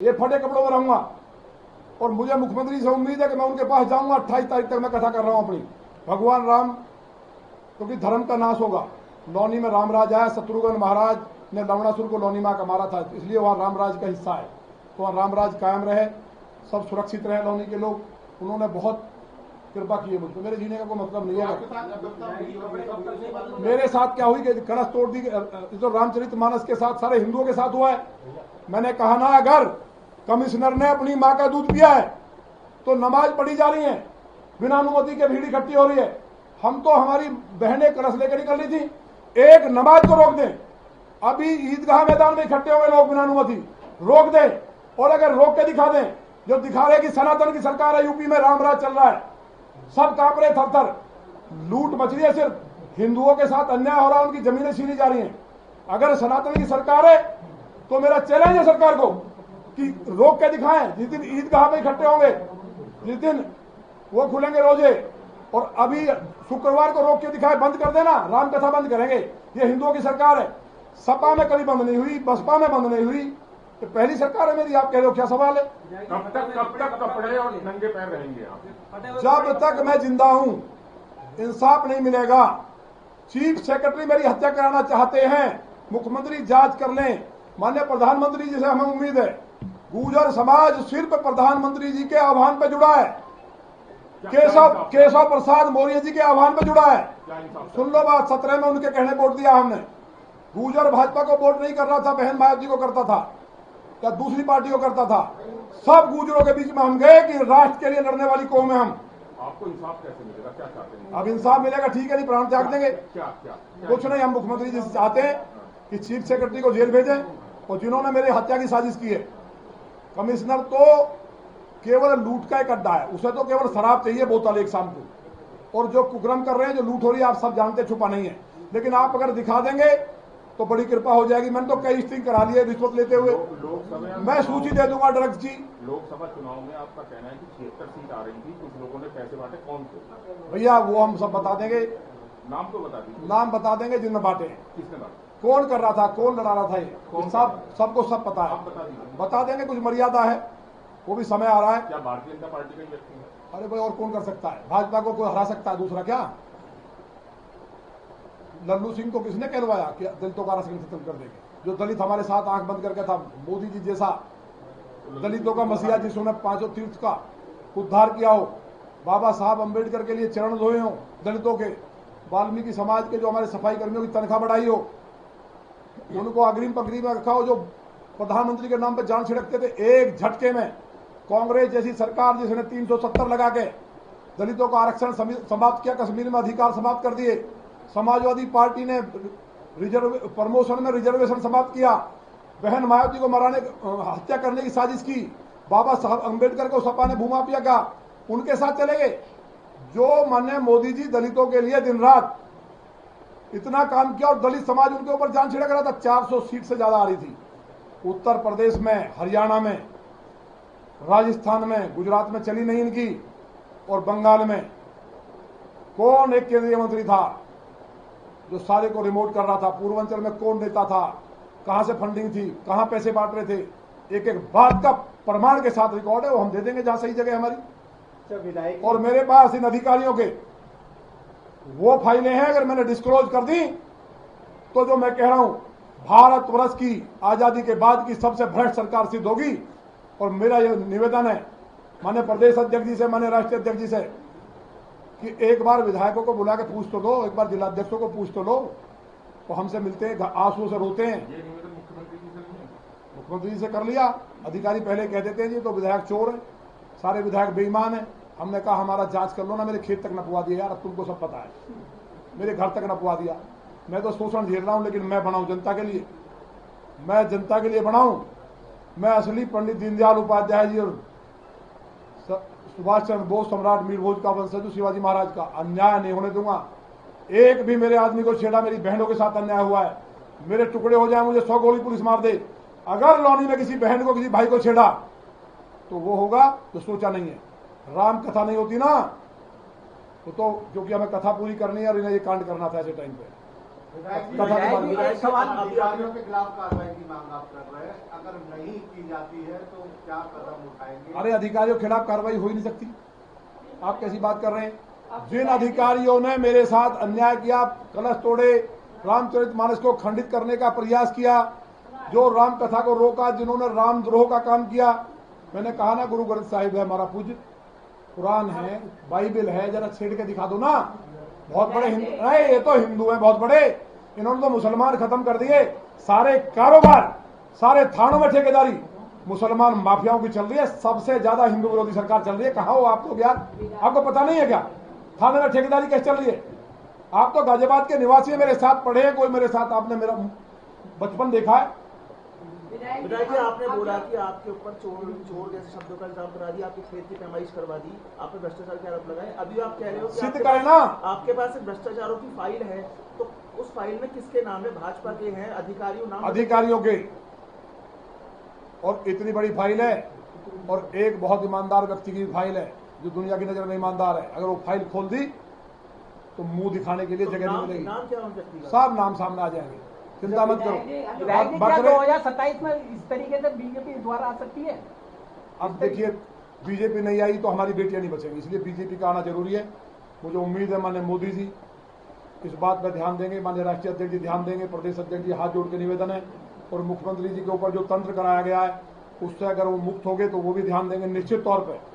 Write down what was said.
ये फटे कपड़ों में रहूंगा और मुझे मुख्यमंत्री से उम्मीद है कि मैं उनके पास जाऊंगा। 28 तारीख तक मैं कथा कर रहा हूं अपनी। भगवान राम, क्योंकि धर्म का नाश होगा। लौनी में रामराज आया, शत्रुघ्न महाराज ने लवणासुर को लौनी मां का मारा था, इसलिए वहां रामराज का हिस्सा है। तो वहां रामराज कायम रहे, सब सुरक्षित रहे लौनी के लोग। उन्होंने बहुत कृपा की है मुझको। मेरे जीने का कोई मतलब नहीं है। मेरे साथ क्या हुई कि कलश तोड़ दी। तो रामचरितमानस के साथ सारे हिंदुओं के साथ हुआ है। मैंने कहा ना, अगर कमिश्नर ने अपनी मां का दूध पिया है तो नमाज पढ़ी जा रही है, बिना अनुमति के भीड़ इकट्ठी हो रही है। हम तो हमारी बहनें कलश लेकर निकल रही थी, एक नमाज को रोक दें। अभी ईदगाह मैदान में इकट्ठे हो गए लोग बिना अनुमति, रोक दें। और अगर रोक के दिखा दें, जो दिखा रहे कि सनातन की सरकार है, यूपी में रामराज चल रहा है, सब कांप रहे थर थर, लूट मच रही है, सिर्फ हिंदुओं के साथ अन्याय हो रहा है, उनकी जमीनें छीनी जा रही हैं। अगर सनातन की सरकार है तो मेरा चैलेंज है सरकार को कि रोक के दिखाएं। जिस दिन ईदगाह में इकट्ठे होंगे, जिस दिन वो खुलेंगे रोजे, और अभी शुक्रवार को रोक के दिखाए, बंद कर देना, राम कथा बंद करेंगे। ये हिंदुओं की सरकार है। सपा में कभी बंद नहीं हुई, बसपा में बंद नहीं हुई, तो पहली सरकार है मेरी। आप कह रहे हो क्या सवाल है? कब तक कपड़े और नंगे पैर रहेंगे आप? जब तक मैं जिंदा हूं इंसाफ नहीं मिलेगा। चीफ सेक्रेटरी मेरी हत्या कराना चाहते हैं, मुख्यमंत्री जांच कर लें। माननीय प्रधानमंत्री जी से हमें उम्मीद है। गुर्जर समाज सिर्फ प्रधानमंत्री जी के आह्वान पर जुड़ा है, केशव प्रसाद मौर्य जी के आह्वान पर जुड़ा है। सुन लो बात, 17 में उनके कहने वोट दिया हमने। गुर्जर भाजपा को वोट नहीं कर रहा था, बहन मायावती को करता था या दूसरी पार्टी को करता था। सब गुर्जरों के बीच में हम गए कि राष्ट्र के लिए लड़ने वाली कौम है हम। आपको इंसाफ कैसे मिलेगा? क्या चाहते हैं? अब इंसाफ मिलेगा, ठीक है, नहीं प्राण त्याग देंगे। क्या कुछ नहीं, हम मुख्यमंत्री जी से चाहते हैं कि चीफ सेक्रेटरी को जेल भेजें, और जिन्होंने मेरे हत्या की साजिश की है। कमिश्नर तो केवल लूट का एक अड्डा है, उसे तो केवल शराब चाहिए बोतल एक शाम को। और जो कुकर्म कर रहे हैं, जो लूट हो रही है, आप सब जानते, छुपा नहीं है। लेकिन आप अगर दिखा देंगे तो बड़ी कृपा हो जाएगी। मैंने तो कई स्टिंग करा लिए रिश्वत लेते हुए। मैं सूची दे दूंगा ड्रग्स की। लोकसभा चुनाव में आपका कहना है कि 76 सीट आ रही थी, कुछ लोगों ने पैसे बांटे, कौन थे भैया? वो हम सब बता देंगे, नाम तो बता दीजिए। नाम बता देंगे जिनने बांटे। किसने बांटे? कौन कर रहा था, कौन लड़ा रहा था, ये सब सबको सब पता है। बता देंगे, कुछ मर्यादा है, वो भी समय आ रहा है। क्या भारतीय जनता पार्टी का ही व्यक्ति है? अरे भाई, और कौन कर सकता है? भाजपा को कोई हरा सकता है, दूसरा क्या? लल्लू सिंह को किसने कहलवाया कि दलितों का आरक्षण खत्म कर देंगे? जो दलित हमारे साथ आंख बंद करके था, मोदी जी जैसा दलितों का मसीहा जिसने 5 तीर्थ का उद्धार किया हो, बाबा साहब अम्बेडकर के लिए चरण धोए हो दलितों के, वाल्मीकि समाज के जो हमारे सफाई कर्मियों की तनख्वाह बढ़ाई हो, उनको अग्रिम पंक्ति में रखा हो, जो प्रधानमंत्री के नाम पर जान छिड़कते थे, एक झटके में कांग्रेस जैसी सरकार जिसने 370 लगा के दलितों का आरक्षण समाप्त किया, कश्मीर में अधिकार समाप्त कर दिए। समाजवादी पार्टी ने प्रमोशन में रिजर्वेशन समाप्त किया। बहन मायावती को मराने, हत्या करने की साजिश की। बाबा साहब अम्बेडकर को सपा ने भूमाफिया कहा, उनके साथ चले गए। जो माननीय मोदी जी दलितों के लिए दिन रात इतना काम किया, और दलित समाज उनके ऊपर जान छिड़क रहा था। 400 सीट से ज्यादा आ रही थी। उत्तर प्रदेश में, हरियाणा में, राजस्थान में, गुजरात में चली नहीं इनकी, और बंगाल में। कौन एक केंद्रीय मंत्री था जो सारे को रिमोट कर रहा था? पूर्वांचल में कौन नेता था? कहां से फंडिंग थी? कहां पैसे बांट रहे थे? एक एक बात का प्रमाण के साथ रिकॉर्ड है, वो हम दे देंगे जहां सही जगह हमारी। और मेरे पास इन अधिकारियों के वो फाइलें हैं, अगर मैंने डिस्क्लोज कर दी तो जो मैं कह रहा हूं, भारतवर्ष की आजादी के बाद की सबसे भ्रष्ट सरकार सिद्ध होगी। और मेरा यह निवेदन है माननीय प्रदेश अध्यक्ष जी से, माननीय राष्ट्रीय अध्यक्ष जी से, कि एक बार विधायकों को बुला के पूछ तो लो, एक बार जिलाध्यक्षों को पूछ तो लो। तो हमसे मिलते हैं, आंसू से रोते हैं। ये निवेदन मुख्यमंत्री जी से नहीं है? मुख्यमंत्री जी से कर लिया। अधिकारी पहले कह देते हैं जी तो विधायक चोर है, सारे विधायक बेईमान है। हमने कहा हमारा जांच कर लो ना। मेरे खेत तक नपवा दिया यार, अब तुमको सब पता है। मेरे घर तक नपवा दिया। मैं तो शोषण झेल रहा हूं, लेकिन मैं बनाऊं जनता के लिए, मैं जनता के लिए बनाऊं। मैं असली पंडित दीनदयाल उपाध्याय जी और सुभाष चंद्र बोस, सम्राट मीर भोज का वंशज, शिवाजी महाराज का अन्याय नहीं होने दूंगा। एक भी मेरे आदमी को छेड़ा, मेरी बहनों के साथ अन्याय हुआ है, मेरे टुकड़े हो जाए, मुझे 100 गोली पुलिस मार दे। अगर लौनी में किसी बहन को, किसी भाई को छेड़ा तो वो होगा जो सोचा नहीं है। राम कथा नहीं होती ना तो क्योंकि हमें कथा पूरी करनी है और इन्हें ये कांड करना था ऐसे टाइम पे। तथा सवाल अधिकारियों के खिलाफ कार्रवाई की मांग आप कर रहे हैं, अगर नहीं की जाती है तो क्या कदम उठाएंगे? अरे अधिकारियों के खिलाफ कार्रवाई हो ही नहीं सकती, आप कैसी बात कर रहे हैं। जिन अधिकारियों ने मेरे साथ अन्याय किया, कलश तोड़े, रामचरितमानस को खंडित करने का प्रयास किया, जो राम कथा को रोका, जिन्होंने रामद्रोह का काम किया, मैंने कहा ना गुरु ग्रंथ साहिब है हमारा पूज्य, कुरान है, बाइबल है, जरा छेड़ के दिखा दो ना। बहुत बड़े हिंदू, ये तो हिंदू हैं बहुत बड़े, इन्होंने तो मुसलमान खत्म कर दिए। सारे कारोबार, सारे थानों में ठेकेदारी मुसलमान माफियाओं की चल रही है। सबसे ज्यादा हिंदू विरोधी सरकार चल रही है। कहाँ हो आप लोग यार, आपको पता नहीं है क्या थाने में ठेकेदारी कैसे चल रही है? आप तो गाजियाबाद के निवासी हैं, मेरे साथ पढ़े हैं, कोई मेरे साथ, आपने मेरा बचपन देखा है। विधायक जी, आपने बोला कि आपके ऊपर चोर जैसे शब्दों का इल्जाम करा दिया, आपकी खेत की पैमाइश करवा दी, आपने भ्रष्टाचार के आरोप लगाए। अभी आप कह रहे हो कि सिद्ध करें ना। आपके पास एक भ्रष्टाचारों की फाइल है, तो उस फाइल में किसके नाम है? भाजपा के हैं अधिकारियों नाम? अधिकारियों के, और इतनी बड़ी फाइल है, और एक बहुत ईमानदार व्यक्ति की फाइल है जो दुनिया की नजर में ईमानदार है। अगर वो फाइल खोल दी तो मुंह दिखाने के लिए जगह नहीं मिलेगी। नाम क्या उन व्यक्ति का? सब नाम सामने आ जाएंगे, चिंता मत करो। क्या 2027 में इस तरीके से बीजेपी द्वारा आ सकती है? अब देखिए, बीजेपी नहीं आई तो हमारी बेटियां नहीं बचेंगी, इसलिए बीजेपी का आना जरूरी है। मुझे उम्मीद है माननीय मोदी जी इस बात पर ध्यान देंगे, माननीय राष्ट्रीय अध्यक्ष जी ध्यान देंगे, प्रदेश अध्यक्ष जी हाथ जोड़ के निवेदन है, और मुख्यमंत्री जी के ऊपर जो तंत्र कराया गया है उससे अगर वो मुक्त हो गए तो वो भी ध्यान देंगे निश्चित तौर पर।